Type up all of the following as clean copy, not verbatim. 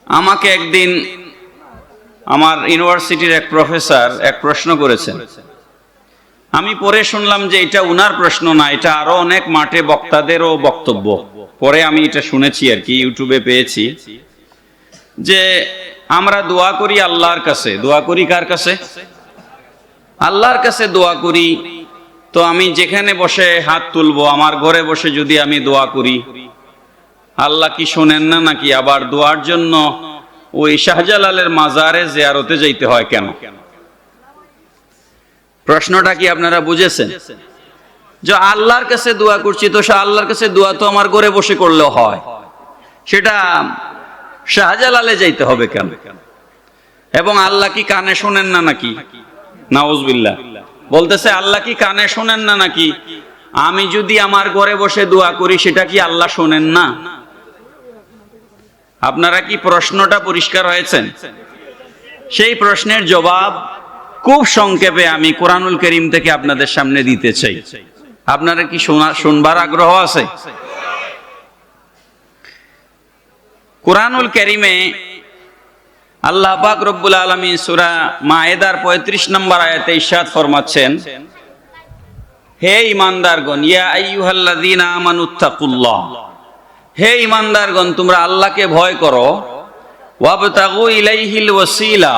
আমাকে একদিন আমার ইউনিভার্সিটির এক প্রফেসর এক প্রশ্ন করেছেন। আমি পরে শুনলাম যে এটা উনার প্রশ্ন না, এটা আরো অনেক মাঠে বক্তাদেরও বক্তব্য। পরে আমি এটা শুনেছি আর কি, ইউটিউবে পেয়েছি যে আমরা দোয়া করি আল্লাহর কাছে। দোয়া করি কার কাছে? আল্লাহর কাছে দোয়া করি। তো আমি যেখানে বসে হাত তুলবো, আমার ঘরে বসে যদি আমি দোয়া করি, আল্লাহ কি শোনেন না নাকি? আবার দোয়ার জন্য ওই শাহজালালের মাজারে জিয়ারতে যাইতে হয় কেন? প্রশ্নটা কি আপনারা বুঝেছেন? যে আল্লাহর কাছে দোয়া করছি, তো আল্লাহর কাছে দোয়া তো আমার ঘরে বসে করলেও হয়, সেটা শাহজালালে যাইতে হবে কেন? এবং আল্লাহ কি কানে শোনেন না নাকি? নাউজুবিল্লাহ। বলতেছে আল্লাহ কি কানে শোনেন না নাকি? আমি যদি আমার ঘরে বসে দোয়া করি, সেটা কি আল্লাহ শোনেন না? আপনারা কি প্রশ্নটা পরিষ্কার হয়েছেন? সেই প্রশ্নের জবাব খুব সংক্ষেপে আমি কোরআনুল কারীম থেকে আপনাদের সামনে দিতে চাই। আপনারা কি শুনবার আগ্রহ আছে? কোরআনুল কারীমে আল্লাহ পাক রব্বুল আলামিন সূরা মায়েদার 35 নম্বর আয়াতে ইরশাদ ফরমাচ্ছেন, হে ঈমানদারগণ, ইয়া আইয়ুহাল্লাযীনা আমানুত্তাকুল্লাহ, হে ঈমানদারগণ তোমরা আল্লাহকে ভয় করো, ওয়াবতাগু ইলাইহিল ওয়াসিলা,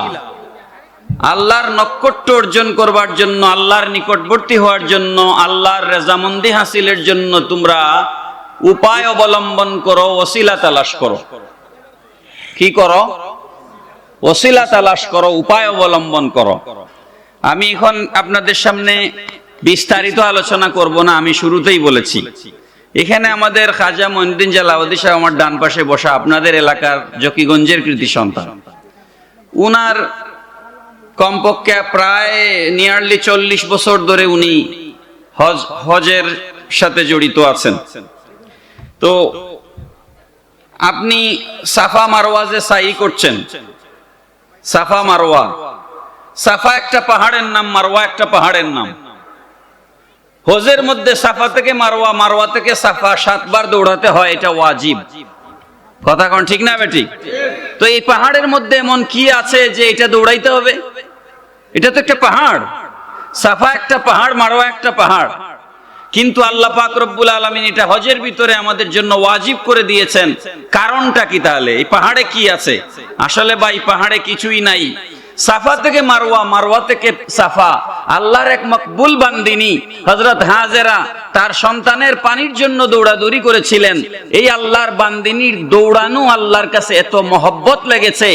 আল্লাহর নৈকট্য অর্জন করবার জন্য, আল্লাহর নিকটবর্তী হওয়ার জন্য, আল্লাহর রেজামন্দি হাসিলের জন্য তোমরা উপায় অবলম্বন করো, ওসিলা তালাশ করো। কি করো? ওসিলা তালাশ করো, উপায় অবলম্বন করো। আমি এখন আপনাদের সামনে বিস্তারিত আলোচনা করব না, আমি শুরুতেই বলেছি এখানে আমাদের খাজা মঈনুদ্দিন জালাওয়াতি সাহেব আমার ডান পাশে বসা, আপনাদের এলাকার জকিগঞ্জের কৃতি সন্তান। উনার কমপক্ষে প্রায় নিয়ারলি 40 বছর ধরে উনি হজের সাথে জড়িত আছেন। তো আপনি সাফা মারওয়া যে সাই করছেন, সাফা মারওয়া, সাফা একটা পাহাড়ের নাম, মারওয়া একটা পাহাড়ের নাম। হজের মধ্যে সাফা থেকে মারওয়া, মারওয়া থেকে সাফা 7 বার দৌড়াতে হয়, এটা ওয়াজিব। কথা কোন ঠিক না বেটি? তো এই পাহাড়ের মধ্যে এমন কি আছে যে এটা দৌড়াইতে হবে? এটা তো একটা পাহাড়, সাফা একটা পাহাড়, মারওয়া একটা পাহাড়। কিন্তু আল্লাহ পাক রব্বুল আলামিন এটা হজের ভিতরে আমাদের জন্য ওয়াজিব করে দিয়েছেন। কারণটা কি তাহলে? এই পাহাড়ে কি আছে? আসলে ভাই পাহাড়ে কিছুই নাই। সাফা থেকে মারওয়া, মারওয়া থেকে সাফা, আল্লাহর এক মকবুল বান্দিনী হযরত হাজেরা তার সন্তানের পানির জন্য দৌড়াদৌড়ি করেছিলেন। এই আল্লাহর বান্দিনীর দৌড়ানো আল্লাহর কাছে এত মহব্বত লেগেছে,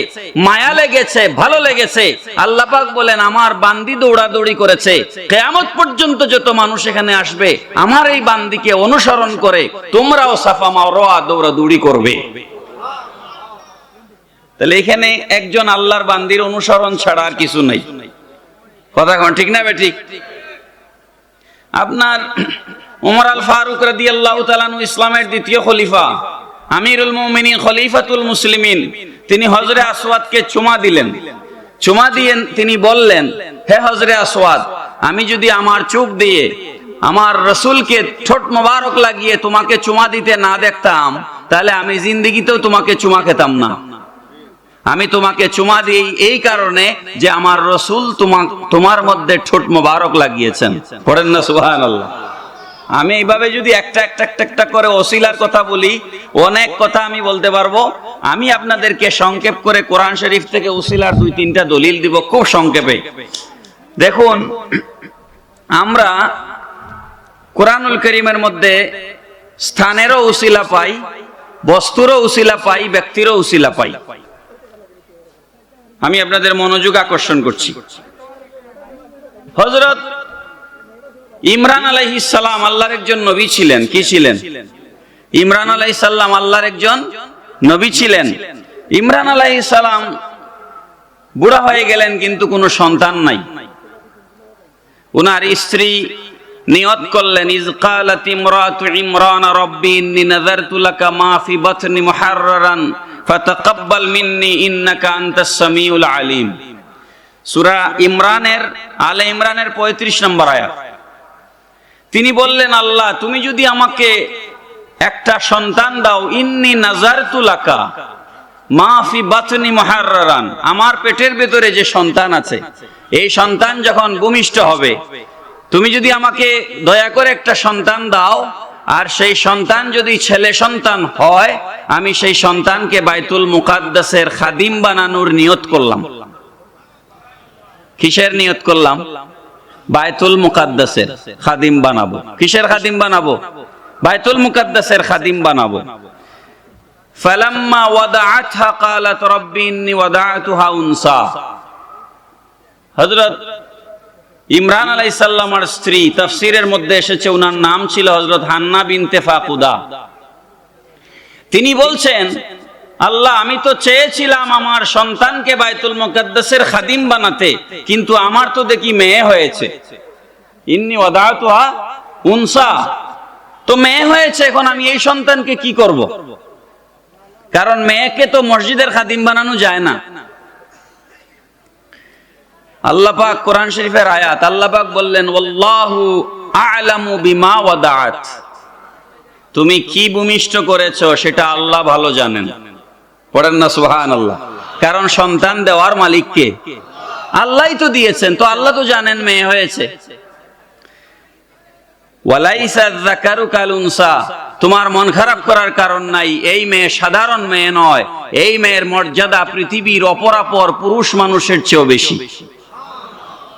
মায়া লেগেছে, ভালো লেগেছে। আল্লাহ পাক বলেন আমার বান্দি দৌড়াদৌড়ি করেছে, কিয়ামত পর্যন্ত যত মানুষ এখানে আসবে আমার এই বান্দিকে অনুসরণ করে তোমরাও সাফা মারওয়া দৌড়াদৌড়ি করবে। তাহলে এখানে একজন আল্লাহর বান্দির অনুসরণ ছাড়া আর কিছু নাই। কথা কোন ঠিক না বেটি? আপনার ওমর আল ফারুক রাদিয়াল্লাহু তাআলা আনহু ইসলামের দ্বিতীয় খলিফা, আমিরুল মুমিনিন, খলিফাতুল মুসলিমিন, তিনি হজরে আসওয়াদকে চুমা দিলেন। চুমা দিয়ে তিনি বললেন, হে হজরে আসওয়াদ, আমি যদি আমার চোখ দিয়ে আমার রাসূলকে ঠোঁট মোবারক লাগিয়ে তোমাকে চুমা দিতে না দেখতাম, তাহলে আমি জিন্দেগিতেও তোমাকে চুমা খেতাম না। আমি তোমাকে চুমা দিই এই কারণে যে আমার রাসূল তোমার মধ্যে ঠোঁট মোবারক লাগিয়েছেন। পড়েন না সুবহানাল্লাহ। আমি এইভাবে যদি একটা করে ওসিলার কথা বলি, অনেক কথা আমি বলতে পারবো। আমি আপনাদেরকে সংক্ষেপ করে কোরআন শরীফ থেকে ওসিলার 2-3টা দলিল দিব খুব সংক্ষেপে। দেখুন, আমরা কোরআনুল কারীমের মধ্যে স্থানেরও ওসিলা পাই, বস্তুরও ওসিলা পাই, ব্যক্তিরও ওসিলা পাই। আমি আপনাদের মনোযোগ আকর্ষণ করছি। হযরত ইমরান আলাইহিস সালাম আল্লাহর একজন নবী ছিলেন। কি ছিলেন? ইমরান আলাইহিস সালাম আল্লাহর একজন নবী ছিলেন। ইমরান আলাইহিস সালাম বুড়া হয়ে গেলেন, কিন্তু কোনো সন্তান নাই। উনার স্ত্রী নিয়ত করলেন, ইজ ক্বালাত ইমরাতু ইমরান রাব্বি ইন্নী নাযারতু লাকা মা ফি বাতনি মুহাররারান ফাতাকাব্বাল মিন্নী ইন্নাকা আনতাস সামিউল আলিম। সূরা ইমরানের, আলে ইমরানের 35 নম্বর আয়াত। তিনি বললেন, আল্লাহ তুমি যদি আমাকে একটা সন্তান দাও, ইন্নী নাযারতু লাকা, মা ফি বাতনি মুহাররারান, আমার পেটের ভেতরে যে সন্তান আছে এই সন্তান যখন ভূমিষ্ঠ হবে, তুমি যদি আমাকে দয়া করে একটা সন্তান দাও, আর সেই সন্তান যদি ছেলে সন্তান হয়, আমি সেই সন্তানকে বাইতুল মুকাদ্দাসের খাদিম বানানোর নিয়ত করলাম। কিসের নিয়ত করলাম? বাইতুল মুকাদ্দাসের খাদিম বানাবো। কিসের খাদিম বানাবো? বাইতুল মুকাদ্দাসের খাদিম বানাবো। ফালাম্মা ওয়াদাআতহা ক্বালাত রাব্বি ইন্নী ওয়াদাআতুহা উনসা। হযরত ইমরান আলাইহিস সালামের স্ত্রী, তাফসীরের মধ্যে এসেছে ওনার নাম ছিল হযরত হান্না বিনতে ফাকুদা। তিনি বলছেন, আল্লাহ, আমি তো চেয়েছিলাম আমার সন্তানকে বাইতুল মুকাদ্দাসের খাদিম বানাতে, কিন্তু আমার তো দেখি মেয়ে হয়েছে। ইন্নী ওয়াদাআতুহা উনসা, তো মেয়ে হয়েছে, এখন আমি এই সন্তানকে কি করব? কারণ মেয়েকে তো মসজিদের খাদিম বানানো যায় না। আল্লাহ পাক কোরআন শরীফের আয়াত, আল্লাহ পাক বললেন, ওয়াল্লাহু আ'লামু বিমা ওয়াদাআত, তুমি কি ভূমিষ্ঠ করেছো সেটা আল্লাহ ভালো জানেন। পড়েন না সুবহানাল্লাহ। কারণ সন্তান দেওয়ার মালিক কে? আল্লাহই তো দিয়েছেন, তো আল্লাহ তো জানেন মেয়ে হয়েছে। ওয়ালাইসা যাকারু কাল উনসা, তোমার মন খারাপ করার কারণ নাই, এই মেয়ে সাধারণ মেয়ে নয়, এই মেয়ের মর্যাদা পৃথিবীর অপরাপর পুরুষ মানুষের চেয়েও বেশি।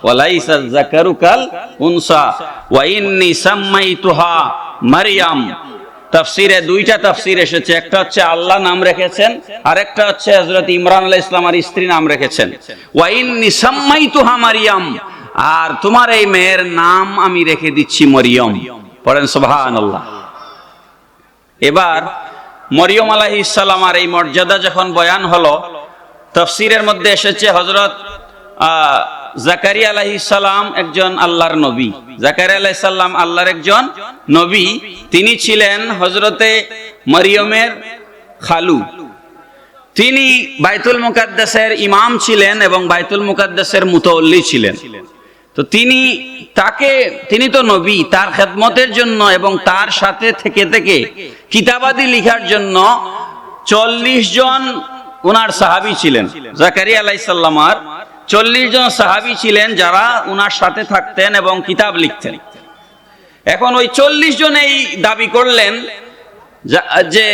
ওয়ালাইসা যাকারু কাল উনসা ওয়া ইন্নী সাম্মাইতুহা মারইয়াম। তাফসীরে দুইটা তাফসীর এসেছে, একটা হচ্ছে আল্লাহ নাম রেখেছেন, আর একটা হচ্ছে হযরত ইমরান আলাইহিস সালামের স্ত্রী নাম রেখেছেন। ওয়া ইন্নী সাম্মাইতুহা মারইয়াম, আর তোমার এই মেয়ের নাম আমি রেখে দিচ্ছি মরিয়ম। পড়েন সুবহানাল্লাহ। এবার মরিয়ম আলাইহিস সালামের এই মর্যাদা যখন বয়ান হলো, তাফসীরের মধ্যে এসেছে হযরত জাকারিয়া আলাইহিস সালাম একজন আল্লাহর নবী। জাকারিয়া আলাইহিস সালাম আল্লাহর একজন নবী। তিনি ছিলেন হযরতে মরিয়মের খালু। তিনি বাইতুল মুকাদ্দাসের ইমাম ছিলেন এবং বাইতুল মুকাদ্দাসের মুতাওয়াল্লি ছিলেন। তো তিনি তো নবী, তার খেদমতের জন্য এবং তার সাথে থেকে থেকে কিতাবাদি লেখার জন্য 40 জন ওনার সাহাবী ছিলেন। জাকারিয়া আলাইহিস সালামের 40 জন সাহাবী ছিলেন যারা ওনার সাথে থাকতেন এবং কিতাব লিখতেন। এখন ওই 40 জন এই দাবি করলেন যে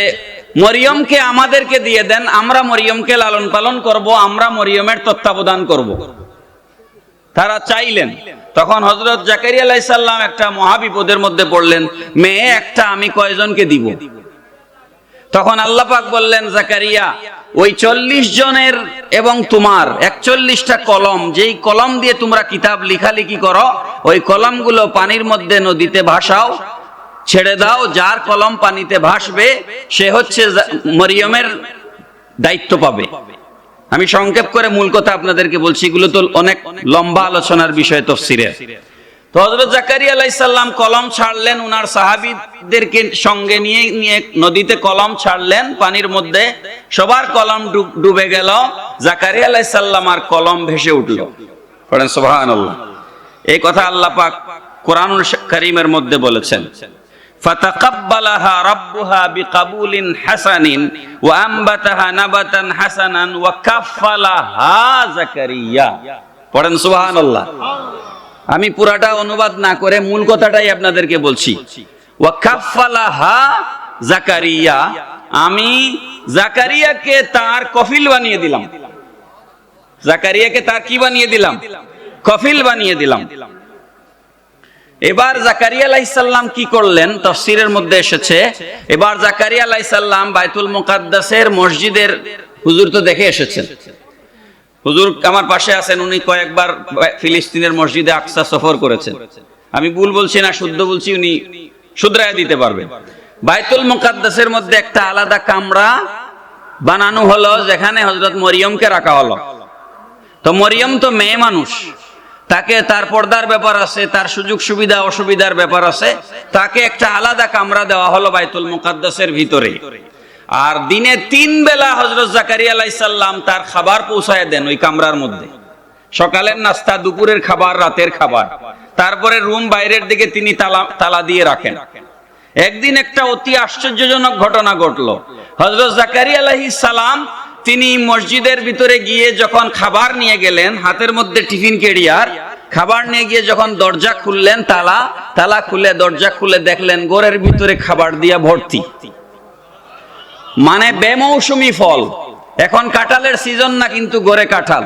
মরিয়মকে আমাদেরকে দিয়ে দেন, আমরা মরিয়মকে লালন পালন করব, আমরা মরিয়মের তত্ত্বাবধান করব। তারা চাইলেন। তখন হযরত জাকারিয়া আলাইহিস সালাম একটা মহাবিপদের মধ্যে পড়লেন, মেয়ে একটা আমি কয়জনকে দিব? তখন আল্লাহ পাক বললেন, জাকারিয়া, ওই 40 জনের এবং তোমার 41টা কলম, যেই কলম দিয়ে তোমরা কিতাব লেখালেখি করো, ওই কলমগুলো পানির মধ্যে নদীতে ভাসাও, ছেড়ে দাও। যার কলম পানিতে ভাসবে সে হচ্ছে মরিয়মের দায়িত্ব পাবে। আমি সংক্ষেপ করে মূল কথা আপনাদেরকে বলছি, এগুলো তো অনেক লম্বা আলোচনার বিষয় তাফসীরে। তো হযরত জাকারিয়া আলাইহিস সালাম কলম ছাড়লেন, উনার সাহাবীদেরকে সঙ্গে নিয়ে নদীতে কলম ছাড়লেন পানির মধ্যে। সবার কলম ডুবে গেল, জাকারিয়া আলাইহিস সালাম আর কলম ভেসে উঠল। পড়েন সুবহানাল্লাহ। এই কথা আল্লাহ পাক কোরআনুল কারীমের মধ্যে বলেছেন, ফাতাকাব্বালাহা রাব্বুহা বিকাবুলিন হাসানিন ওয়া আমবাতাহা নাবাতান হাসানান ওয়া কাফফালাহা জাকারিয়া। পড়েন সুবহানাল্লাহ। আমি পুরাটা অনুবাদ না করে মূল কথাটাই আপনাদেরকে বলছি। ওয়া কাফফালাহা জাকারিয়া, আমি জাকারিয়াকে তার কফিল বানিয়ে দিলাম। জাকারিয়াকে তার কি বানিয়ে দিলাম? কফিল বানিয়ে দিলাম। এবার জাকারিয়া আলাইহিস সালাম কি করলেন? তাফসীরের মধ্যে এসেছে, এবার জাকারিয়া আলাইহিস সালাম বাইতুল মুকাদ্দাসের মসজিদের, হুজুর তো দেখে এসেছেন, হুজুর আমার পাশে আছেন, উনি কয়েকবার ফিলিস্তিনের মসজিদে আকসা সফর করেছেন। আমি ভুল বলছি না শুদ্ধ বলছি, উনি শুধরায় দিতে পারবেন। বাইতুল মুকাদ্দাসের মধ্যে একটা আলাদা কামরা বানানো হলো, যেখানে হযরত মরিয়মকে রাখা হলো। তো মরিয়ম তো মেয়ে মানুষ, তাকে তার পর্দার ব্যাপার আছে, তার সুযোগ সুবিধা অসুবিধার ব্যাপার আছে, তাকে একটা আলাদা কামরা দেওয়া হলো বাইতুল মুকাদ্দাসের ভিতরে। আর দিনে 3 বেলা হযরত জাকারিয়া আলাইহিস সালাম তার খাবার পৌঁছায় দেন ওই কামরার মধ্যে। সকালের নাস্তা, দুপুরের খাবার, রাতের খাবার। তারপরে রুম বাইরের দিকে তিনি তালা দিয়ে রাখেন। একদিন একটা অতি আশ্চর্যজনক ঘটনা ঘটলো। হযরত জাকারিয়া আলাইহিস সালাম তিনি মসজিদের ভিতরে গিয়ে যখন খাবার নিয়ে গেলেন, হাতের মধ্যে টিফিন ক্যারিয়ার, খাবার নিয়ে গিয়ে যখন দরজা খুললেন, তালা খুলে দরজা খুলে দেখলেন ঘরের ভিতরে খাবার দিয়া ভর্তি। মানে বেমৌসুমি ফল। এখন কাঁঠালের সিজন না, কিন্তু ঘরে কাঁঠাল।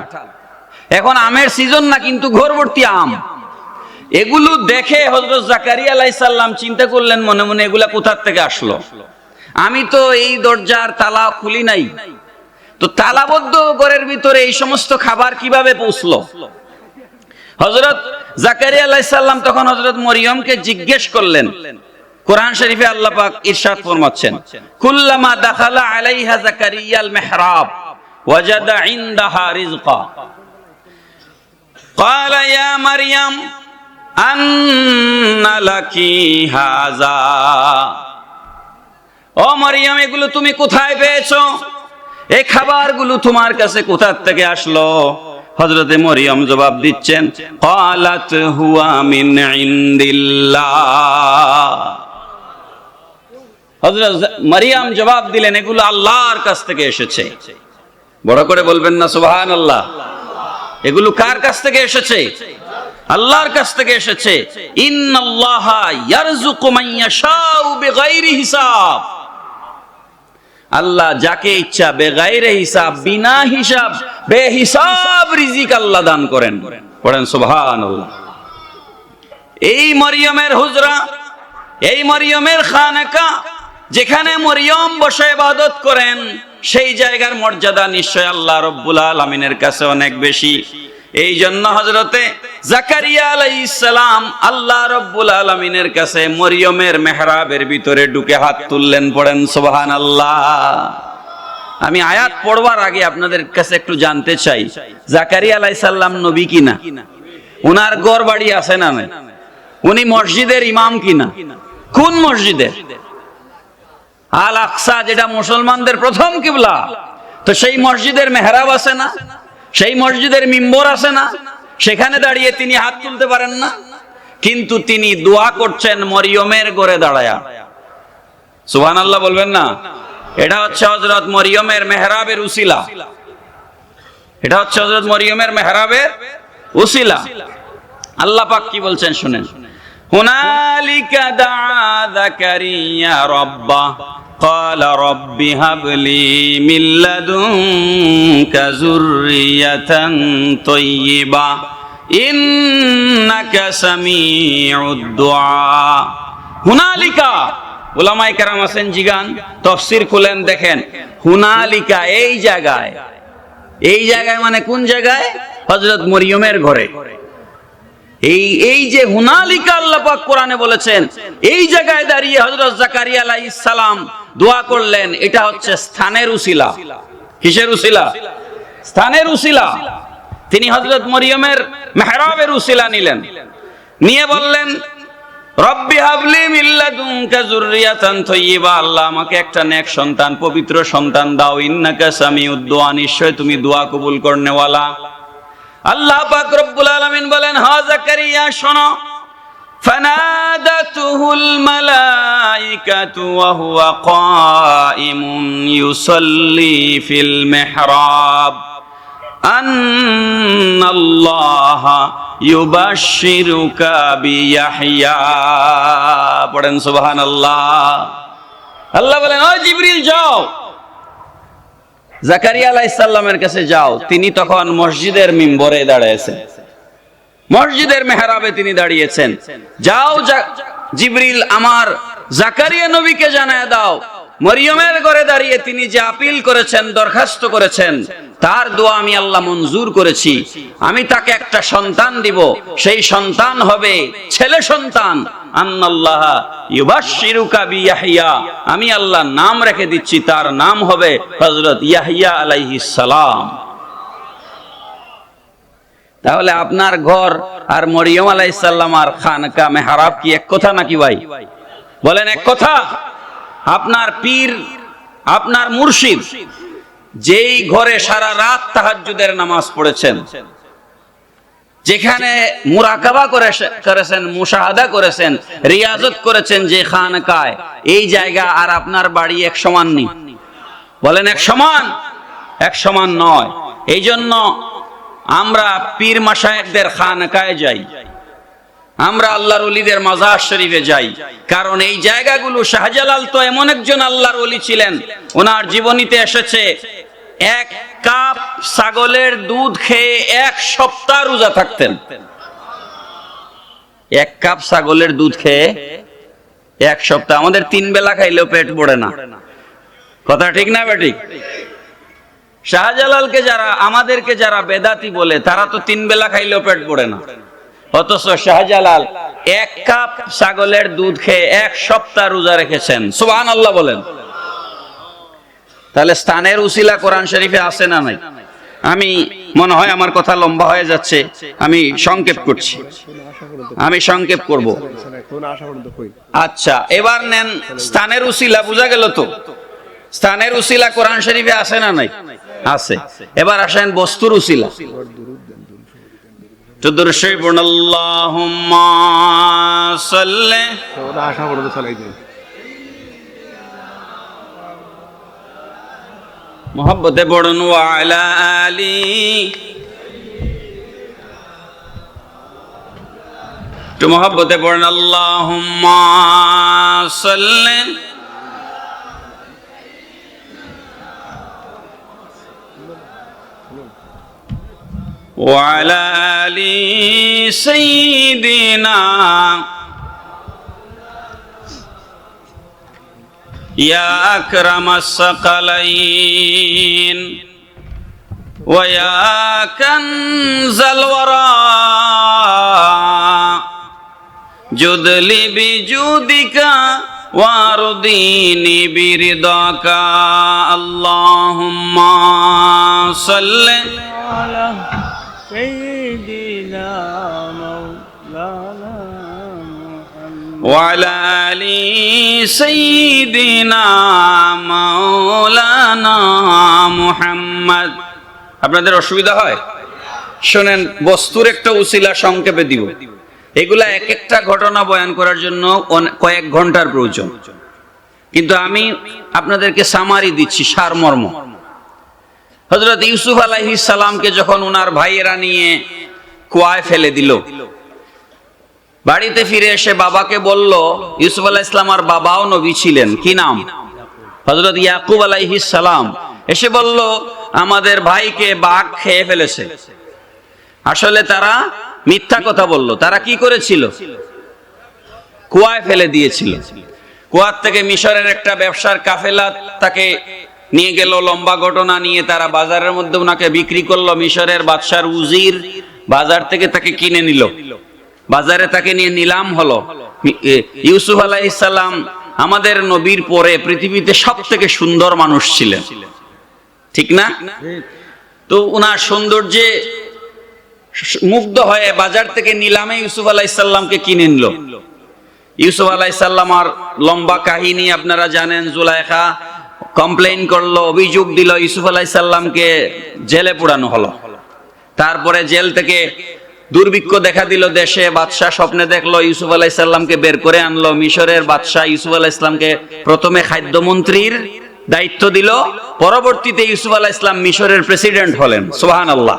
এখন আমের সিজন না, কিন্তু ঘর ভর্তি আম। এগুলো দেখে হযরত জাকারিয়া আলাইহিস সালাম চিন্তা করলেন মনে মনে, এগুলা কোথা থেকে আসলো? আমি তো এই দরজার তালা খুলি নাই, তো তালাবদ্ধ ঘরের ভিতরে এই সমস্ত খাবার কিভাবে পৌঁছলো? হযরত জাকারিয়া আলাইহিস সালাম তখন হযরত মরিয়মকে জিজ্ঞেস করলেন। কোরআন শরীফে আল্লাহ পাক ইরশাদ ফরমাচ্ছেন, কুল্লামা দাখালা আলাইহা জাকারিয়াল মিহরাব ওয়াজাদা ইনদাহা রিজকা ক্বালা ইয়া মারইয়াম আন্না লাকি হাযা। ও মারইয়াম, এগুলো তুমি কোথায় পেয়েছো? এই খাবারগুলো তোমার কাছে কোথা থেকে আসলো? হযরতে মরিয়ম জবাব দিচ্ছেন, ক্বালাত হুয়া মিন ইনদিল্লাহ। হযরত মরিয়ম জবাব দিলেন, এগুলো আল্লাহর কাছ থেকে এসেছে। বড় করে বলবেন না সুবহানাল্লাহ? এগুলো কার কাছ থেকে এসেছে? আল্লাহর কাছ থেকে এসেছে। ইন্নাল্লাহা ইয়ারযুকু মান ইয়াশাউ বিগাইরি হিসাব। আল্লাহ যাকে ইচ্ছা বেগাইরে হিসাব, বিনা হিসাব, বেহিসাব রিজিক আল্লাহ দান করেন। পড়েন সুবহানাল্লাহ। এই মরিয়মের হুজরা, এই মরিয়মের খানকা, যেখানে মরিয়ম বসে ইবাদত করেন, সেই জায়গার মর্যাদা নিশ্চয় আল্লাহ রাব্বুল আলামিনের কাছে অনেক বেশি। এই জন্য হযরতে জাকারিয়া আলাইহিস সালাম আল্লাহ রাব্বুল আলামিনের কাছে মরিয়মের মেহরাবের ভিতরে ঢুকে হাত তুললেন। পড়েন সুবহানাল্লাহ। আমি আয়াত পড়বার আগে আপনাদের কাছে একটু জানতে চাই, জাকারিয়া আলাইহিস সালাম নবী কিনা? ওনার ঘর বাড়ি আছে না? উনি মসজিদের ইমাম কিনা? কোন মসজিদের? আল আকসা, যেটা মুসলমানদের প্রথম কিবলা। তো সেই মসজিদের মেহরাব আছে না? সেই মসজিদের মিম্বর আছে না? সেখানে দাঁড়িয়ে তিনি হাত তুলতে পারেন না? কিন্তু তিনি দোয়া করছেন মরিয়মের ঘরে দাঁড়ায়া। সুবহানাল্লাহ বলবেন না? এটা হচ্ছে হযরত মরিয়মের মেহরাবের উসিলা। এটা হচ্ছে হযরত মরিয়মের মেহরাবের উসিলা। আল্লাহ পাক কি বলছেন শুনেন, হুনালিকা দাআ যাকারিয়া রাব্বাহ ক্বালা রাব্বি হাবলি মিন লাদুনকা যুররিয়াতান তাইয়্যিবা ইন্নাকা সামিউদ দুআ। হুনালিকা, উলামায়ে কেরাম আছেন জিগান, তাফসীর খুলেন দেখেন, হুনালিকা এই জায়গায়, এই জায়গায় মানে কোন জায়গায়? হযরত মরিয়মের ঘরে। এই যে হুনালিকা আল্লাহ পাক কোরআনে বলেছেন, এই জায়গায় দাঁড়িয়ে হযরত জাকারিয়া আলাইহিস সালাম দোয়া করলেন। এটা হচ্ছে স্থানের উসিলা। কিসের উসিলা? স্থানের উসিলা। তিনি হযরত মরিয়মের মেহরাবের উসিলা নিলেন, নিয়ে বললেন, রব্বি হাবলি মিন লাদুনকা যুররিয়াতান তাইয়্যিবা, আল্লাহ আমাকে একটা নেক সন্তান, পবিত্র সন্তান দাও। ইন্নাকা সামিউদ দুআ, নিশ্চয় তুমি দোয়া কবুল করনেওয়ালা। আল্লাহ পাক রব্বুল আলামিন বলেন, হা জাকারিয়া শোনো, ফানাদাতুহুল মালাইকাতু ওয়া হুয়া কাইমুন ইউসাল্লি ফিল মিহরাব আন্নাল্লাহা ইউবাশশিরুকা বিয়াহইয়া। পড়েন সুবহানাল্লাহ। আল্লাহ বলেন, ও জিবরিল যাও, জাকারিয়া আলাইহিস সালামের কাছে যাও। তিনি তখন মসজিদের মিম্বরে দাঁড়িয়েছেন, মসজিদের মেহরাবে তিনি দাঁড়িয়েছেন। যাও জিবরিল, আমার জাকারিয়া নবীকে জানায় দাও, মরিয়মের ঘরে দাঁড়িয়ে তিনি যে আপিল করেছেন, দরখাস্ত করেছেন, তার দোয়া আমি আল্লাহ মঞ্জুর করেছি। আমি তাকে একটা সন্তান দিব, সেই সন্তান হবে ছেলে সন্তান। আন্নাল্লাহা ইউবাশশিরুকা বিয়াহইয়া, আমি আল্লাহ নাম রেখে দিচ্ছি, তার নাম হবে হযরত ইয়াহইয়া আলাইহিস সালাম। তাহলে আপনার ঘর আর মরিয়ম আলাইহিস সালাম আর খানকা মেহরাব কি এক কথা নাকি ভাই? বলেন এক কথা। আপনার পীর, আপনার মুর্শিদ যেই ঘরে সারা রাত তাহাজ্জুদের নামাজ পড়েছেন, যেখানে মুরাকাবা করেছেন, মুশাহাদা করেছেন, রিয়াজত করেছেন, যে খানকায়, এই জায়গা আর আপনার বাড়ি এক সমান নেই। বলেন এক সমান? এক সমান নয়। এই জন্য আমরা পীর মাশায়েখদের খানকায় যাই, আমরা আল্লাহর ওলিদের মাজার শরীফে যাই, কারণ এই জায়গাগুলো, শাহজালাল তো এমন একজন আল্লাহর ওলি ছিলেন, ওনার জীবনীতে এসেছে এক কাপ ছাগলের দুধ খেয়ে এক সপ্তাহ রোজা থাকতেন। এক কাপ ছাগলের দুধ খেয়ে এক সপ্তাহ। আমাদের 3 বেলা খাইলেও পেট ভরে না, কথা ঠিক না বেঠিক? শাহজালালকে যারা, আমাদেরকে যারা বেদাতি বলে, তারা তো 3 বেলা খাইলেও পেট ভরে না, অথচ শাহজালাল এক কাপ ছাগলের দুধ খেয়ে এক সপ্তাহ রোজা রেখেছেন। সুবহানাল্লাহ বলেন। তাহলে স্থানের উসিলা কোরআন শরীফে আছে না নাই? আমি মনে হয় আমার কথা লম্বা হয়ে যাচ্ছে, আমি সংক্ষেপ করছি, আমি সংক্ষেপ করব। আচ্ছা, এবার নেন স্থানের উসিলা। বুঝা গেল তো? স্থানের উসিলা কোরআন শরীফে আছে না নাই? আছে। এবার আসেন বস্তুর উসিলা। দুরূদ শরীফ পড়ুন, আল্লাহুম্মা সাল্লি। মোহাব্বতে পড়ুন, ওয়া আলা আলি। তো মোহাব্বতে পড়ুন, আল্লাহুম্মা সাল্লি। وعلى آل سيدنا يا أكرم الثقلين ويا كنز الورى جد لي بجودك وارضيني برضاك اللهم صل على سيدنا مولانا محمد وعلى آل سيدنا مولانا محمد। আপনাদের অসুবিধা হয়? শুনেন, বস্তুর একটা উসিলা সংক্ষেপে দিব। এগুলা এক একটা ঘটনা বয়ান করার জন্য কয়েক ঘন্টার প্রয়োজন, কিন্তু আমি আপনাদেরকে সামারি দিচ্ছি, সারমর্ম। হযরত ইউসুফ আলাইহিস সালামকে যখন ওনার ভাইয়েরা নিয়ে কুয়ায় ফেলে দিল, বাড়িতে ফিরে এসে বাবাকে বলল, ইউসুফ আলাইহিস সালাম আর বাবাও নবী ছিলেন, কি নাম? হযরত ইয়াকুব আলাইহিস সালাম। এসে বলল, আমাদের ভাইকে বাঘ খেয়ে ফেলেছে। আসলে তারা মিথ্যা কথা বলল। তারা কি করেছিল? কুয়ায় ফেলে দিয়েছিল। কুয়ার থেকে মিশরের একটা ব্যবসার কাফেলা তাকে নিয়ে গেল, লম্বা ঘটনা নিয়ে। তারা বাজারের মধ্যে ওনাকে বিক্রি করলো। মিশরের বাদশার উজির বাজার থেকে তাকে কিনে নিল, বাজারে তাকে নিয়ে নিলাম হলো। ইউসুফ আলাইহিস সালাম আমাদের নবীর পরে পৃথিবীতে সবথেকে সুন্দর মানুষ ছিলেন, ঠিক না? তো ওনার সৌন্দর্যে মুগ্ধ হয়ে বাজার থেকে নিলামে ইউসুফ আলাইহিস সালামকে কিনে নিল। ইউসুফ আলাইহিস সালাম আর লম্বা কাহিনী আপনারা জানেন। জুলাইখা কমপ্লেইন করলো, অভিযোগ দিল, ইউসুফ আলাইহিস সালামকে জেলে পোড়ানো হলো। তারপরে জেল থেকে দুর্ভিক্ষ দেখা দিল দেশে। বাদশা স্বপ্নে দেখলো, ইউসুফ আলাইহিস সালামকে বের করে আনলো। মিশরের বাদশা ইউসুফ আলাইহিস সালামকে প্রথমে খাদ্যমন্ত্রীর দায়িত্ব দিল, পরবর্তীতে ইউসুফ আলাইহিস সালাম মিশরের প্রেসিডেন্ট হলেন। সুবহানাল্লাহ।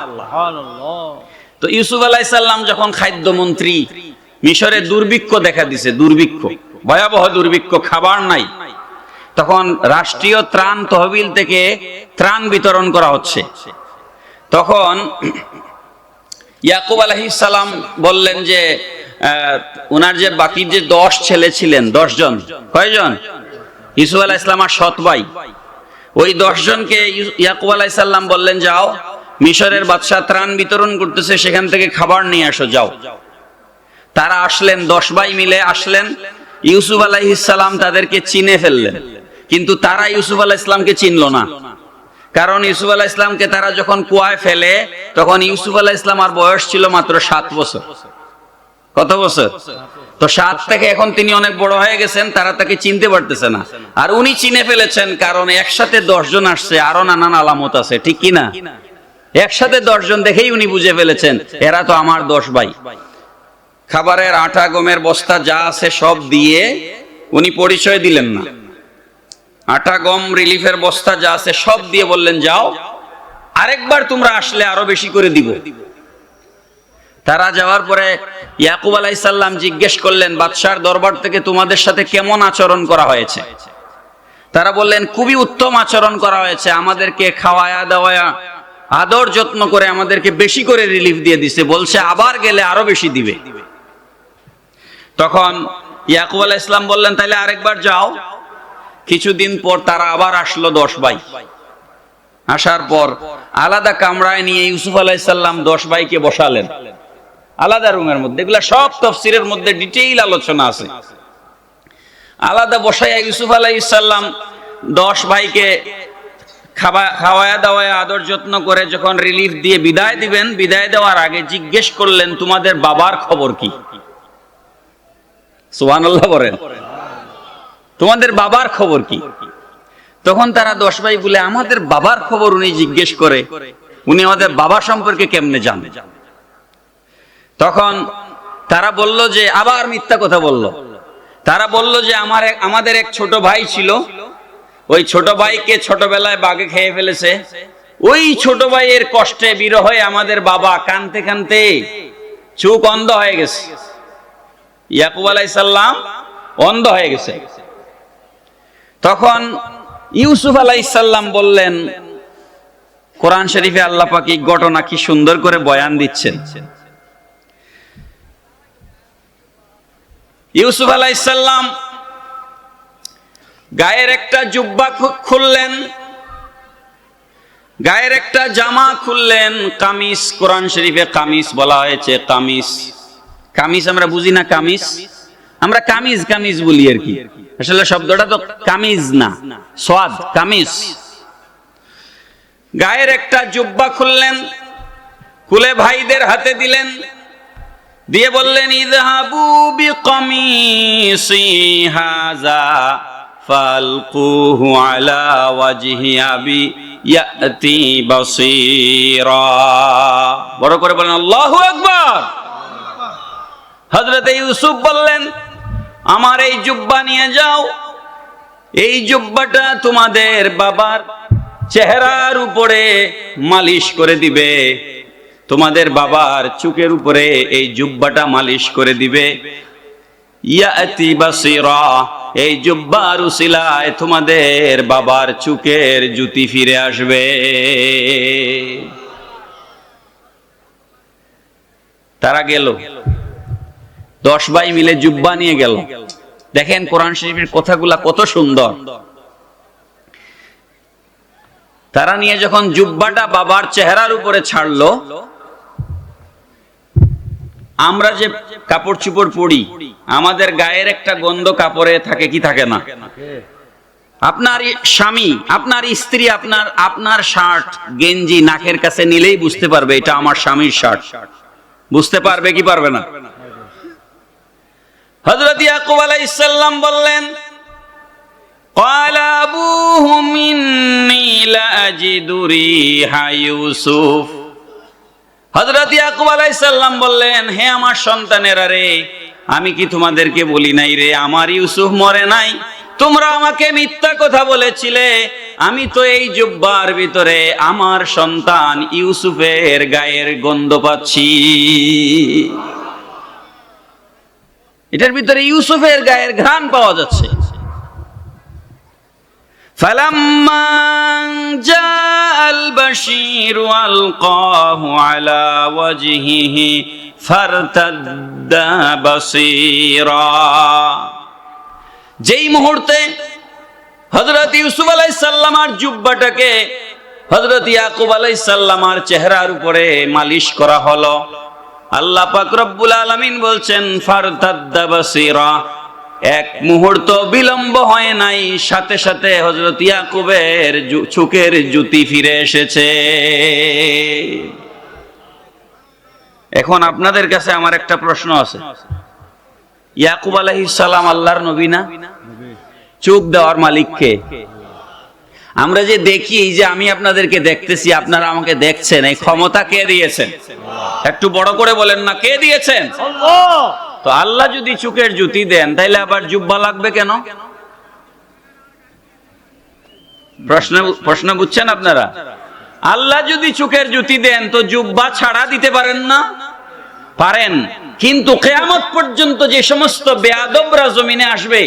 তো ইউসুফ আলাইহিস সালাম যখন খাদ্যমন্ত্রী, মিশরে দুর্ভিক্ষ দেখা দিছে, দুর্ভিক্ষ, ভয়াবহ দুর্ভিক্ষ, খাবার নাই। তখন রাষ্ট্রীয় ত্রাণ তহবিল থেকে ত্রাণ বিতরণ করা হচ্ছে। তখন ইয়াকুব আলাইহিস সালাম বললেন যে ওনার যে বাকি যে 10 ছেলে ছিলেন, 10 জন, কয়জন? ইউসুফ আলাইহিস সালাম আর সৎ ভাই, ওই 10 জনকে ইয়াকুব আলাইহিস সালাম বললেন, যাও মিশরের বাদশা ত্রাণ বিতরণ করতেছে, সেখান থেকে খাবার নিয়ে আসো, যাও। তারা আসলেন, 10 ভাই মিলে আসলেন। ইউসুফ আলাইহিস সালাম তাদেরকে চিনে ফেললেন, কিন্তু তারা ইউসুফ আলাইহিস সালামকে চিনল না। কারণ ইউসুফ আলাইহিস সালামকে তারা যখন কুয়ায় ফেলে, তখন ইউসুফ আলাইহিস সালাম আর বয়স ছিল মাত্র 7 বছর। কত বছর? তো 7 থেকে এখন তিনি অনেক বড় হয়ে গেছেন, তারা তাকে চিনতে পারতেছে না। আর উনি চিনে ফেলেছেন, কারণ একসাথে 10 জন আসছে, আরো নানান আলামত আছে, ঠিক কি না? একসাথে 10 জন দেখেই উনি বুঝে ফেলেছেন, এরা তো আমার 10 ভাই। খাবারের আটা, গমের বস্তা যা আছে সব দিয়ে উনি পরিচয় দিলেন না। আটা, গম, রিলিফের বস্তা যা আছে সব দিয়ে বললেন, যাও আরেকবার তোমরা আসলে আরো বেশি করে দিব। তারা যাওয়ার পরে ইয়াকুব আলাইহিস সালাম জিজ্ঞেস করলেন, বাদশার দরবার থেকে তোমাদের সাথে কেমন আচরণ করা হয়েছে? তারা বললেন, খুবই উত্তম আচরণ করা হয়েছে, আমাদেরকে খাওয়ায়া দাওয়ায়া আদর যত্ন করে আমাদেরকে বেশি করে রিলিফ দিয়ে দিছে, বলছে আবার গেলে আরো বেশি দিবে। তখন ইয়াকুব আলাইহিস সালাম বললেন, তাহলে আরেকবার যাও। কিছুদিন পর তারা আবার আসলো 10 ভাই। আসার পর আলাদা কামরায় নিয়ে ইউসুফ আলাইহিস সালাম 10 ভাইকে বসালেন আলাদা রুমের মধ্যে। এগুলা সব তাফসীরের মধ্যে ডিটেইল আলোচনা আছে। আলাদা বসায়া ইউসুফ আলাইহিস সালাম 10 ভাইকে খাওয়ায়া দাওয়ায়া আদর যত্ন করে যখন রিলিফ দিয়ে বিদায় দিবেন, বিদায় দেওয়ার আগে জিজ্ঞেস করলেন, তোমাদের বাবার খবর কি? সুবহানাল্লাহ বলেন, তোমাদের বাবার খবর কি? তখন তারা 10 ভাই বলে, আমাদের বাবার খবর উনি জিজ্ঞেস করে, উনি আমাদের বাবা সম্পর্কে কেমনে জানে? তখন তারা বলল যে, আবার মিথ্যা কথা বলল। তারা বলল যে আমাদের এক ছোট ভাই ছিল, ওই ছোট ভাইকে ছোটবেলায় বাঘে খেয়ে ফেলেছে। ওই ছোট ভাইয়ের কষ্টে বিরহে আমাদের বাবা কানতে কানতে চোখ অন্ধ হয়ে গেছে। ইয়াকুব আলাইহিস সালাম অন্ধ হয়ে গেছে। তখন ইউসুফ আলাইহিস সালাম বললেন, কোরআন শরীফে আল্লাহ পাক এই ঘটনা কি সুন্দর করে বয়ান দিচ্ছেন। ইউসুফ আলাইহিস সালাম গায়ের একটা জুব্বা খুললেন, গায়ের একটা জামা খুললেন, কামিজ, কোরআন শরীফে কামিজ বলা হয়েছে। কামিজ, কামিজ আমরা বুঝি না, কামিজ আমরা কামিজ কামিজ বলি আর কি, আসলে শব্দটা তো কামিজ না, সোয়াদ, কামিজ। গায়ের একটা জুব্বা খুললেন, খুলে ভাইদের হাতে দিলেন, দিয়ে বললেন, ইযহাবু বিকামিসি হাযা ফালকুহু আলা ওয়াজহি আবি ইয়াতি বাসীরা। বড় করে বলেন আল্লাহু আকবার। হযরত ইউসুফ বললেন, আমার এই জুব্বা নিয়ে যাও, এই জুব্বাটা তোমাদের বাবার চেহারার উপরে মালিশ করে দিবে, তোমাদের বাবার চোখের উপরে এই জুব্বাটা মালিশ করে দিবে। ইয়াতি বাসীরা, এই জুব্বার উসিলায় তোমাদের বাবার চোখের জ্যোতি ফিরে আসবে। তারা গেল, 10 ভাই মিলে জুব্বা নিয়ে গেল। দেখেন কোরআন শরীফের কথাগুলা কত সুন্দর। তারা নিয়ে যখন জুব্বাটা বাবার চেহারার উপরে ছাড়লো, আমরা যে কাপড় চোপড় পরি, আমাদের গায়ের একটা গন্ধ কাপড়ে থাকে কি থাকে না? আপনার স্বামী, আপনার স্ত্রী আপনার শার্ট গেঞ্জি নাকের কাছে নিলেই বুঝতে পারবে এটা আমার স্বামীর শার্ট। বুঝতে পারবে কি পারবে না? হযরত ইয়াকুব আলাইহিস সালাম বললেন, ক্বালা আবুহুম ইন্নী লা আজিদু রিহা ইউসুফ। হযরত ইয়াকুব আলাইহিস সালাম বললেন, হে আমার সন্তানেরা রে, আমি কি তোমাদেরকে বলি নাই রে আমার ইউসুফ মরে নাই? তোমরা আমাকে মিথ্যা কথা বলেছিলে। আমি তো এই জুব্বার ভিতরে আমার সন্তান ইউসুফের গায়ের গন্ধ পাচ্ছি। এটার ভিতরে ইউসুফের গায়ের ঘ্রাণ পাওয়া যাচ্ছে। فَلَمَّا جَاءَ الْبَشِيرُ أَلْقَاهُ عَلَى وَجْهِهِ فَارْتَدَّ بَصِيرًا। যেই মুহূর্তে হযরত ইউসুফ আলাইহিস সালামের জুব্বাটাকে হযরত ইয়াকুব আলাইহিস সালামের চেহারার উপরে মালিশ করা হলো, আল্লাহ পাক রব্বুল আলামিন বলছেন, ফারতাদ্দা বাসীরা, এক মুহূর্ত বিলম্ব হয় নাই, সাথে সাথে হযরত ইয়াকুবের চোখের জ্যোতি ফিরে এসেছে। এখন আপনাদের কাছে আমার একটা প্রশ্ন আছে, ইয়াকুব আলাইহিস সালাম আল্লাহর নবী না? চোখ দেওয়ার মালিক কে? আমরা যে দেখি, এই যে আমি আপনাদেরকে দেখতেছি, আপনারা আমাকে দেখছেন, এই ক্ষমতা কে দিয়েছেন? একটু বড় করে বলেন না, কে দিয়েছেন? আল্লাহ। তো আল্লাহ যদি চোখের জ্যোতি দেন, তাইলে আবার জুব্বা লাগবে কেন? প্রশ্ন বুঝছেন আপনারা? আল্লাহ যদি চোখের জ্যোতি দেন তো জুব্বা ছাড়া দিতে পারেন না? পারেন। কিন্তু কিয়ামত পর্যন্ত যে সমস্ত বেয়াদবরা জমিনে আসবে,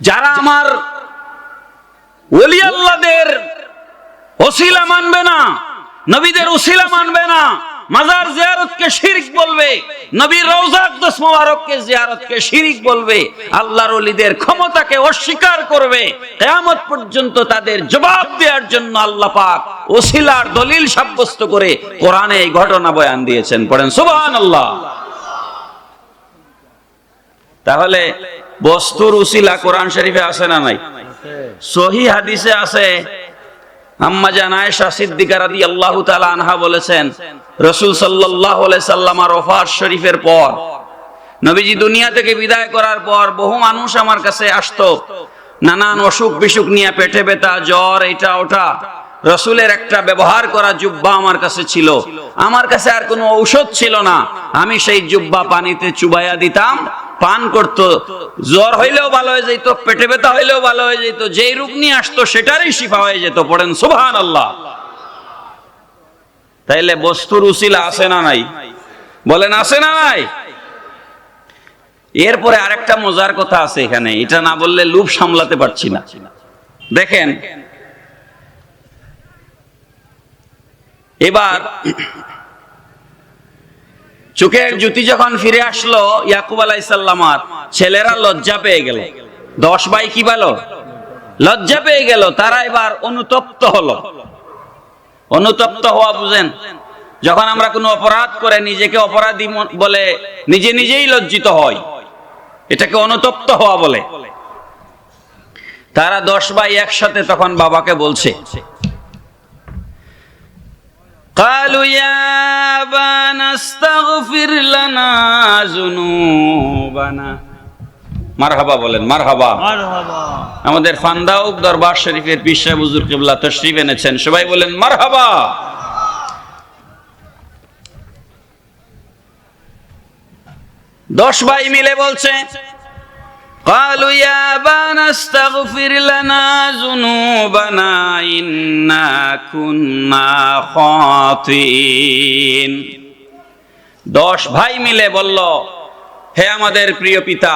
যারা আমার ওলি আল্লাহদের ওসিলা মানবে না, নবীদের ওসিলা মানবে না, মাজার জিয়ারতকে শিরক বলবে, নবীর রওজা আকদাস মোবারককে জিয়ারতকে শিরক বলবে, আল্লাহর ওলিদের ক্ষমতাকে অস্বীকার করবে, কিয়ামত পর্যন্ত তাদের জবাব দেওয়ার জন্য আল্লাহ পাক ওসিলার দলিল সাব্যস্ত করে কোরআনে এই ঘটনা বয়ান দিয়েছেন। পড়েন সুবহানাল্লাহ। তাহলে বস্তুর ওসিলা কোরআন শরীফে আছে না নাই? সহিহ হাদিসে আছে। আম্মা জান আয়েশা সিদ্দিকা রাদিয়াল্লাহু তাআলা আনহা বলেছেন, রাসূল সাল্লাল্লাহু আলাইহি সাল্লামের ওফাত শরীফের পর, নবীজি দুনিয়া থেকে বিদায় করার পর বহু মানুষ আমার কাছে আসতো, নানান অসুখ বিসুখ নিয়ে, পেটে ব্যথা, জ্বর, এটা ওটা। রাসূলের একটা ব্যবহার করা জুব্বা আমার কাছে ছিল। আমার কাছে আর কোনো ঔষধ ছিল না। আমি সেই জুব্বা পানিতে চুবাইয়া দিতাম, পান করত, জ্বর হইলেও ভালো হয়ে যেত, পেটে ব্যথা হইলেও ভালো হয়ে যেত, যেই রোগ নিয়ে আসতো সেটারই শিফা হয়ে যেত। পড়েন সুবহানাল্লাহ। তাইলে বস্তুর উসিলা আছে না নাই? বলেন আছে না নাই? এরপরে আরেকটা মজার কথা আছে এখানে, এটা না বললে লোভ সামলাতে পারছি না। দেখেন, এবার চোখের জ্যোতি যখন ফিরে আসলো ইয়াকুব আলাইহিস সালামের, ছেলেরা লজ্জা পেয়ে গেল। 10 ভাই কি বলো? লজ্জা পেয়ে গেল। তারা এবার অনুতপ্ত হলো। অনুতপ্ত হওয়া বুঝেন? যখন আমরা কোনো অপরাধ করে নিজেকে অপরাধী বলে নিজে নিজেই লজ্জিত হই, এটাকে অনুতপ্ত হওয়া বলে। তারা 10 ভাই একসাথে তখন বাবাকে বলছে, قالوا يا أبانا استغفر لنا ذنوبنا। মারহাবা বলেন, মারহাবা। আমাদের ফান্দাউক দরবার শরীফের পীর সাহেব হুজুর কিবলা তশরিফ এনেছেন, সবাই বলেন মারহাবা। 10 ভাই মিলে বলছে, قالوا يا أبانا استغفر لنا ذنوبنا إنا كنا خاطئين। 10 ভাই মিলে বলল, হে আমাদের প্রিয় পিতা,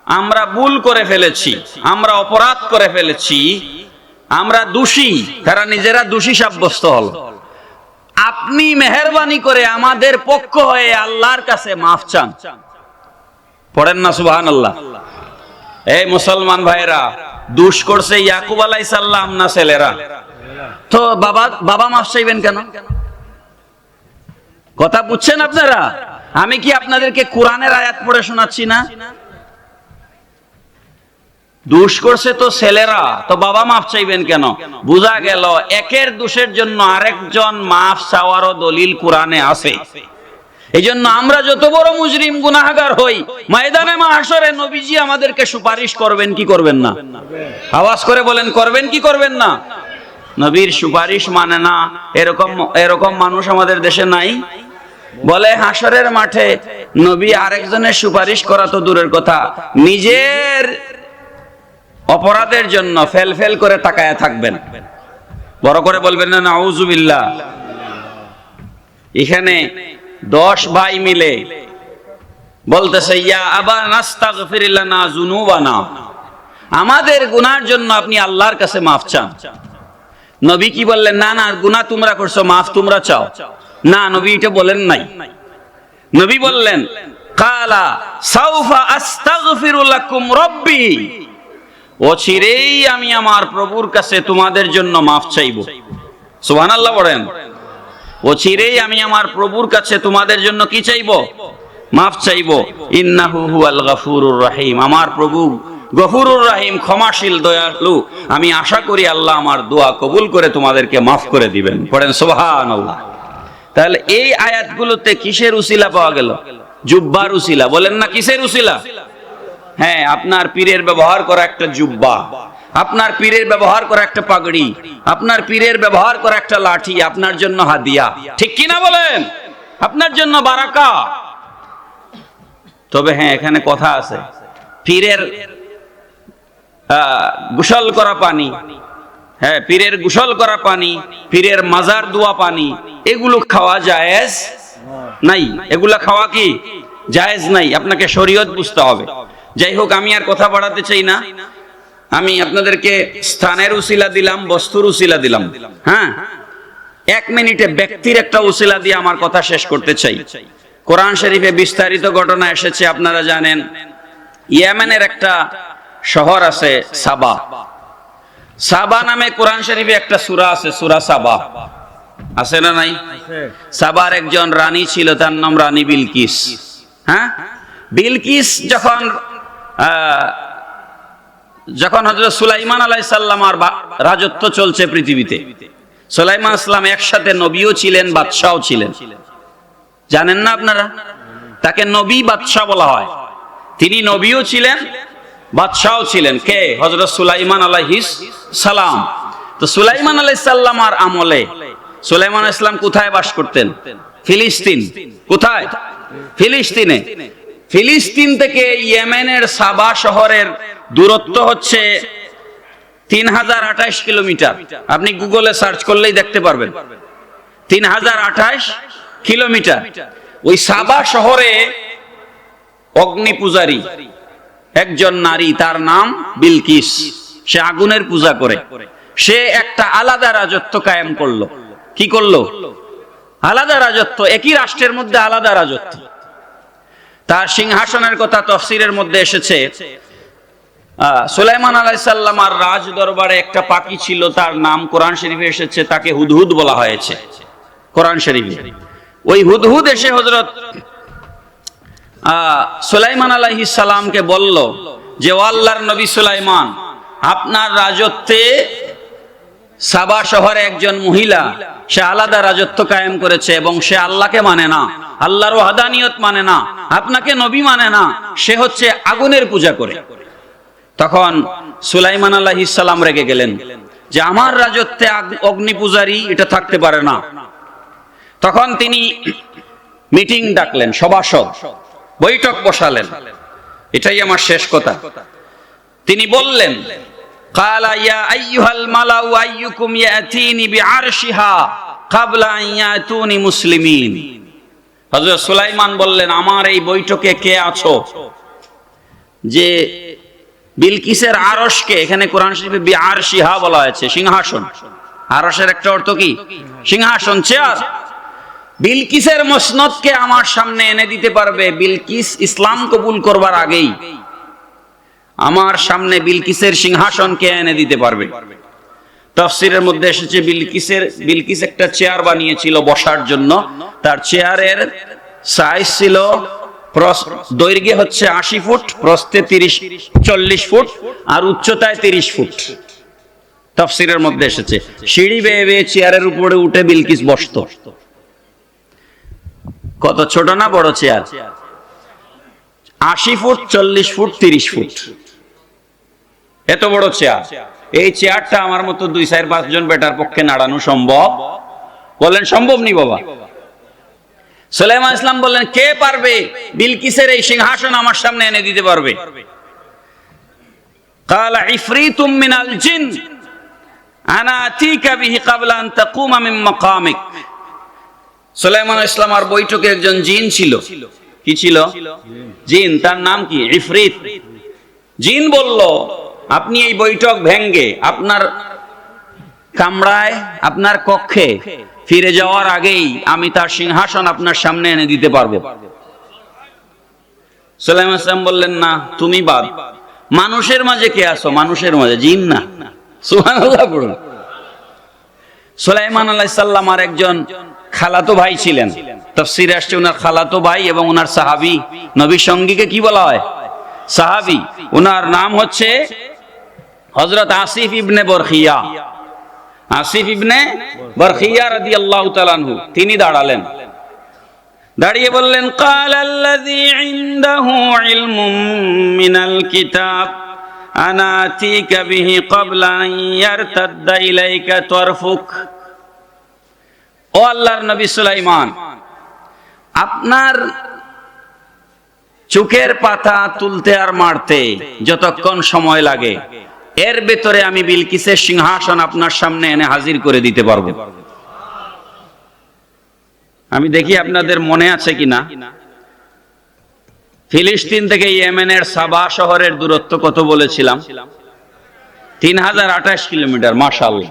আমরা ভুল করে ফেলেছি, আমরা অপরাধ করে ফেলেছি, আমরা দোষী। তারা নিজেরা দোষী সাব্যস্ত হল। আপনি মেহেরবানি করে আমাদের পক্ষ হয়ে আল্লাহর কাছে মাফ চান। পড়েন না সুবহানাল্লাহ। এই মুসলমান ভাইরা, দোষ করছে ইয়াকুব আলাইহিস সালাম না ছেলেরা? তো বাবা মাফ চাইবেন কেন? কথা বুঝছেন আপনারা? আমি কি আপনাদেরকে কোরআনের আয়াত পড়ে শোনাচ্ছি না? দোষ করছে তো ছেলেরা, তো বাবা মাফ চাইবেন কেন? বোঝা গেল একের দোষের জন্য আরেকজন মাফ চাওয়ারও দলিল কোরআনে আছে। এই জন্য আমরা যত বড় মুজরিম গুনাহগার হই, ময়দানে মাহশরে নবীজি আমাদেরকে সুপারিশ করবেন কি করবেন না? আওয়াজ করে বলেন, করবেন কি করবেন না? নবীর সুপারিশ মানে না এরকম মানুষ আমাদের দেশে নাই? বলে হাশরের মাঠে নবী আরেকজনের সুপারিশ করা তো দূরের কথা, নিজের অপরাধের জন্য ফেল ফেল করে তাকায়া থাকবেন। বড় করে বলবেন না নাউজুবিল্লাহ। এখানে 10 ভাই মিলে বলতেছে, ইয়া আবানা আস্তাগফির লানা যুনুবানা, আমাদের গুনার জন্য আপনি আল্লাহর কাছে মাফ চান। নবী কি বললেন? না না, গুনাহ তোমরা করছো, মাফ তোমরা চাও না। নবী এটা বলেন নাই। নবী বললেন, কালা সাউফা আস্তাগফিরু লাকুম রব্বি, অচিরেই আমি আমার প্রভুর কাছে তোমাদের জন্য মাফ চাইব। সুবহানাল্লাহ বলেন। অচিরেই আমি আমার প্রভুর কাছে তোমাদের জন্য কি চাইব? মাফ চাইব। ইন্নাহু হুয়াল গফুরুর রহিম, আমার প্রভু গফুরুর রহিম, ক্ষমাশীল, দয়ালু। আমি আশা করি আল্লাহ আমার দোয়া কবুল করে তোমাদেরকে মাফ করে দিবেন। পড়েন সুবহানাল্লাহ। তাহলে এই আয়াতগুলোতে কিসের উসিলা পাওয়া গেল? জুব্বার উসিলা। বলেন না কিসের উসিলা? হ্যাঁ, আপনার পীরের ব্যবহার করা একটা জুব্বা, আপনার পীরের ব্যবহার করা একটা পাগড়ি, আপনার পীরের ব্যবহার করা একটা লাঠি আপনার জন্য হাদিয়া। ঠিক কিনা বলেন? আপনার জন্য বারাকা। তবে হ্যাঁ, এখানে কথা আছে, পীরের গোসল করা পানি, হ্যাঁ, পীরের গোসল করা পানি, পীরের মাজার দোয়া পানি, এগুলো খাওয়া জায়েজ নাই। এগুলা খাওয়া কি জায়েজ নাই, আপনাকে শরীয়ত বুঝতে হবে। যাই হোক, আমি আর কথা বাড়াতে চাই না। আমি আপনাদেরকে স্থানের উসিলা দিলাম, বস্তুর উসিলা দিলাম। হ্যাঁ, 1 মিনিটে ব্যক্তির একটা উসিলা দিয়ে আমার কথা শেষ করতে চাই। কোরআন শরীফে বিস্তারিত ঘটনা এসেছে, আপনারা জানেন। ইয়েমেনের একটা শহর আছে সাবা। সাবা নামে কোরআন শরীফে একটা সূরা আছে, সূরা সাবা। আছে না নাই? সাবার একজন রানী ছিল, তার নাম রানী বিলকিস। হ্যাঁ, বিলকিস যখন হযরত সুলাইমান আলাইহিস সালামের রাজত্ব চলছে পৃথিবীতে, সুলাইমান ইসলাম একসাথে নবীও ছিলেন, বাদশাও ছিলেন। জানেন না আপনারা? তাকে নবী বাদশাহ বলা হয়। তিনি নবীও ছিলেন, বাদশাও ছিলেন। কে? হযরত সুলাইমান আলাইহিস সালাম। তো সুলাইমান আলাইহিস সালামের আমলে সুলাইমান ইসলাম কোথায় বাস করতেন? ফিলিস্তিন। কোথায়? ফিলিস্তিনে। ফিলিস্তিন থেকে ইয়েমেনের সাবা শহরের দূরত্ব হচ্ছে 3028 কিলোমিটার। আপনি গুগলে সার্চ করলেই দেখতে পারবেন, 3028 কিলোমিটার। ওই সাবা শহরে অগ্নি পূজারী একজন নারী, তার নাম বিলকিস। সে আগুনের পূজা করে। সে একটা আলাদা রাজত্ব কায়েম করলো। কি করলো? আলাদা রাজত্ব, একই রাষ্ট্রের মধ্যে আলাদা রাজত্ব। তার সিংহাসনের কথা তাফসীরের মধ্যে এসেছে। সুলাইমান আলাইহিস সালামের রাজ দরবারে একটা পাখি ছিল, তার নাম কোরআন শরীফে এসেছে, তাকে হুদহুদ বলা হয়েছে কোরআন শরীফে। ওই হুদহুদ এসে হযরত সুলাইমান আলাইহিস সালামকে বলল যে, ও আল্লাহর নবী সুলাইমান, আপনার রাজত্বে সাবা শহরে একজন মহিলা, সে আলাদা রাজত্ব কায়েম করেছে এবং সে আল্লাহকে মানে না, আল্লাহর ওয়াহদানিয়ত মানে না, আপনাকে নবী মানে না, সে হচ্ছে আগুনের পূজা করে। তখন সুলাইমান আলাইহিস সালাম রেগে গেলেন যে আমার রাজত্বে অগ্নি পূজারী এটা থাকতে পারে না। তখন তিনি মিটিং ডাকলেন, সভাসদ, বৈঠক বসালেন। এটাই আমার শেষ কথা। তিনি বললেন, قال يا أيها الملأ أيكم يأتيني بعرشها قبل أن يأتوني مسلمين। হযরত সুলাইমান বললেন, আমার এই বৈঠকে কে আছো যে বিলকিসের আরশকে, এখানে কোরআন শরীফে বিআরশিহা বলা হয়েছে, সিংহাসন। আরশের একটা অর্থ কি? সিংহাসন, চেয়ার। বিলকিসের মসনদকে আমার সামনে এনে দিতে পারবে? বিলকিস ইসলাম কবুল করবার আগেই আমার সামনে বিলকিসের সিংহাসনকে এনে দিতে পারবে? তাফসীরের মধ্যে এসেছে বিলকিস একটা চেয়ার বানিয়েছিল বসার জন্য। তার চেয়ারের সাইজ ছিল, দৈর্ঘ্যে হচ্ছে 80 ফুট, প্রস্থে 40 ফুট, আর উচ্চতায় 30 ফুট। তাফসীরের মধ্যে এসেছে সিঁড়ি বেয়ে বেয়ে চেয়ারের উপরে উঠে বিলকিস বসতো। কত ছোট না বড় চেয়ার? 80 ফুট, 40 ফুট, 30 ফুট, এত বড় চেয়ার। এই চেয়ারটা আমার মতো 2-4-5 জন বেটার পক্ষে নাড়ানো সম্ভব? বলেন সম্ভব নি বাবা? সুলাইমান ইসলাম বললেন, কে পারবে বিলকিসের এই সিংহাসন আমার সামনে এনে দিতে পারবে? قال عفريت من الجن انا اتيك به قبل ان تقوم من مقامك। সুলাইমান ইসলামের বৈঠকে একজন জিন ছিল। কি ছিল? জিন। তার নাম কি? ইফরিত। জিন বলল, আপনি এই বৈঠক ভেঙ্গে আপনার কামরায়, আপনার কক্ষে ফিরে যাওয়ার আগেই আমি তার সিংহাসন আপনার সামনে এনে দিতে পারবো। সুলাইমান ইসলাম বললেন, না, তুমি বাদ। মানুষের মাঝে কে আছো? মানুষের মাঝে, জিন না। সুবহানাল্লাহ পড়ুন। সুলাইমান আলাইহিস সালাম আর একজন খালাতো ভাই ছিলেন। তাফসীরে আসছে ওনার খালাতো ভাই এবং ওনার সাহাবী। নবীর সঙ্গীকে কি বলা হয়? সাহাবী। ওনার নাম হচ্ছে হযরত আসিফ ইবনে বরখিয়া। আসিফ ইবনে বরখিয়া রাদিয়াল্লাহু তাআলা আনহু। তিনি দাঁড়ালেন, দাঁড়িয়ে বললেন, কালাল্লাযী ইনদাহু ইলমুম মিনাল কিতাব আনা আতীকা বিহি ক্বাবলা আন ইয়ারতাদ্দা ইলাইকা তারফুক। ও আল্লাহর নবী সুলাইমান, আপনার চোখের পাতা তুলতে আর মারতে যতক্ষণ সময় লাগে, এর ভেতরে আমি বিলকিসের সিংহাসন আপনার সামনে এনে হাজির করে দিতে পারবো। আমি দেখি আপনাদের মনে আছে কিনা, ফিলিস্তিন থেকে ইয়েমেনের সাবা শহরের দূরত্ব কত বলেছিলাম? 3028 কিলোমিটার। মাশাআল্লাহ,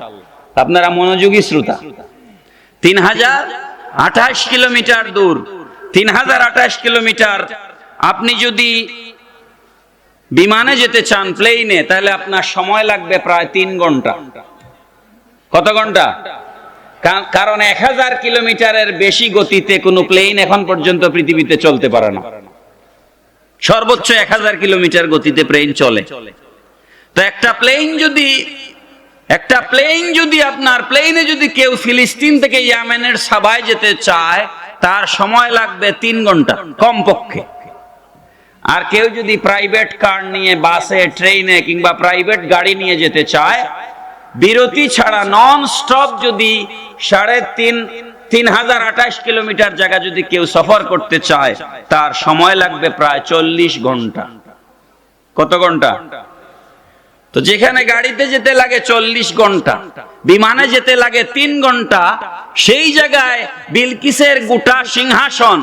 আপনারা মনোযোগী শ্রোতা। 3028 কিলোমিটার দূর। 3028 কিলোমিটার আপনি যদি বিমানে যেতে চান, প্লেনে, তাহলে আপনার সময় লাগবে প্রায় 3 ঘন্টা। কত ঘন্টা? কারণ 1000 কিলোমিটারের বেশি গতিতে কোনো প্লেন এখন পর্যন্ত পৃথিবীতে চলতে পারে না। সর্বোচ্চ 1000 কিলোমিটার গতিতে প্লেন চলে। তো একটা প্লেন যদি আপনার প্লেনে যদি কেউ ফিলিস্তিন থেকে ইয়েমেনের সাবায় যেতে চায়, তার সময় লাগবে 3 ঘন্টা কমপক্ষে। আর কেউ যদি প্রাইভেট কার নিয়ে, বাসে, ট্রেনে কিংবা প্রাইভেট গাড়ি নিয়ে যেতে চায়, বিরতি ছাড়া নন স্টপ যদি 3028 কিলোমিটার জায়গা যদি কেউ সফর করতে চায়, তার সময় লাগবে প্রায় 40 ঘন্টা। কত ঘন্টা? তো যেখানে গাড়িতে যেতে লাগে 40 ঘন্টা, বিমানে যেতে লাগে 3 ঘন্টা, সেই জায়গায় বিলকিসের গোটা সিংহাসন,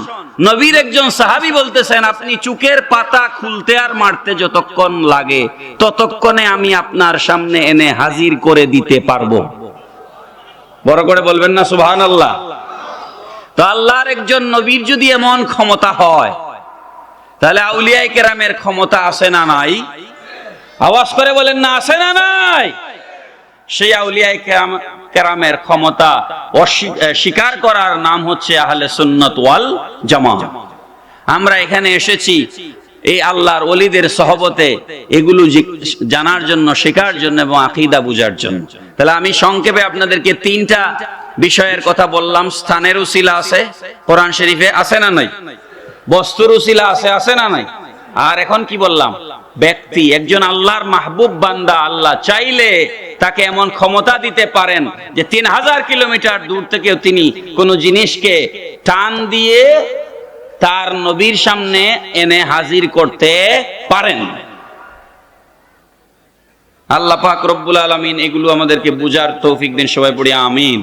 নবীর একজন সাহাবী বলতেছেন, আপনি চুকের পাতা খুলতে আর মারতে যতক্ষণ লাগে, ততক্ষণে আমি আপনার সামনে এনে হাজির করে দিতে পারবো। বড় করে বলবেন না সুবহানাল্লাহ? তো আল্লাহর একজন নবীর যদি এমন ক্ষমতা হয়, তাহলে আউলিয়া কেরামের ক্ষমতা আছে না নাই? আওয়াজ করে বলেন না, আছে না নাই? সেই আউলিয়া কেরামের ক্ষমতা স্বীকার করার নাম হচ্ছে আহলে সুন্নাত ওয়াল জামাত। আমরা এখানে এসেছি এই আল্লাহর ওলিদের সহবতে এগুলো জানার জন্য, শেখার জন্য এবং আকীদা বুঝার জন্য। তাহলে আমি সংক্ষেপে আপনাদেরকে 3টা বিষয়ের কথা বললাম। স্থানের উসিলা আছে কোরআন শরীফে, আছে না নাই? বস্তুর উসিলা আছে না নাই? আর এখন কি বললাম? ব্যক্তি, একজন আল্লাহর মাহবুব বান্দা, আল্লাহ চাইলে তাকে এমন ক্ষমতা দিতে পারেন যে 3000 কিলোমিটার দূর থেকেও তিনি কোনো জিনিসকে টান দিয়ে তার নবীর সামনে এনে হাজির করতে পারেন। আল্লাহ পাক রব্বুল আলামিন এগুলো আমাদেরকে বুঝার তৌফিক দিন। সবাই পড়ি আমিন।